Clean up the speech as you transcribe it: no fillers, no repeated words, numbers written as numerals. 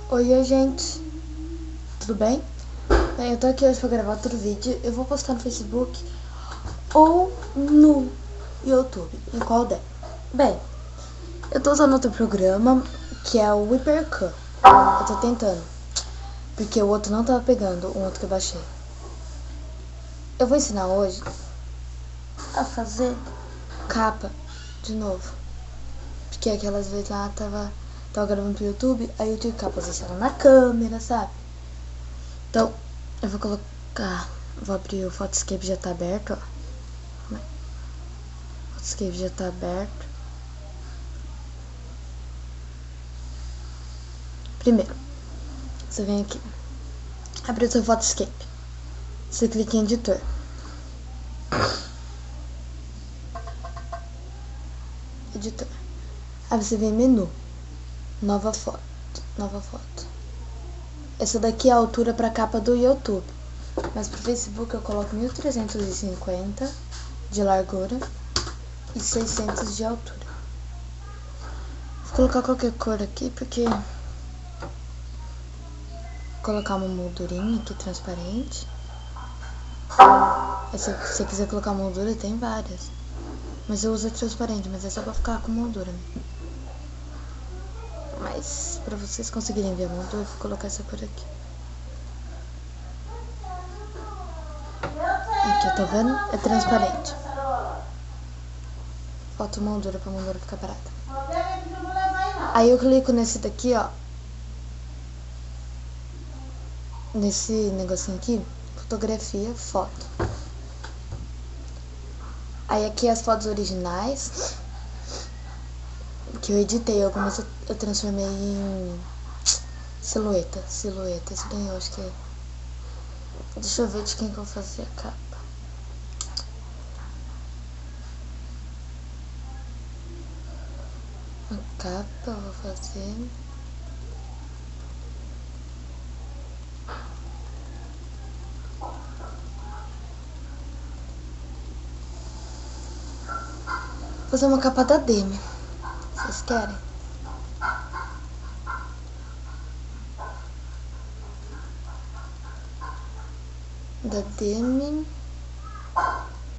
Oi, gente, tudo bem? Bem, eu tô aqui hoje pra gravar outro vídeo. Eu vou postar no Facebook ou no YouTube, em qual der. Bem, eu tô usando outro programa, que é o Hypercam. Eu tô tentando, porque o outro não tava pegando, um outro que eu baixei. Eu vou ensinar hoje a fazer capa de novo, porque aquelas vezes lá tava gravando pro YouTube, aí eu tive que posicionar na câmera, sabe? Então, eu vou colocar. Vou abrir o Photoscape, já tá aberto, ó. O Photoscape já tá aberto. Primeiro, você vem aqui, abre o seu Photoscape. Você clica em editor. Editor. Aí você vem em menu. Nova foto. Nova foto. Essa daqui é a altura pra capa do YouTube. Mas pro Facebook eu coloco 1350 de largura e 600 de altura. Vou colocar qualquer cor aqui porque vou colocar uma moldurinha aqui transparente. Se você quiser colocar moldura, tem várias. Mas eu uso transparente, mas é só pra ficar com moldura. Mas pra vocês conseguirem ver a moldura, eu vou colocar essa cor aqui. Aqui, tá vendo? É transparente. Falta moldura pra moldura ficar barata. Aí eu clico nesse daqui, ó. Nesse negocinho aqui, fotografia, foto. Aí aqui as fotos originais, que eu editei, algumas eu transformei em silhueta. Esse daí eu acho que é. Deixa eu ver de quem que eu vou fazer a capa. A capa eu vou fazer. Vou fazer uma capa da Demi. Vocês querem? Da Demi.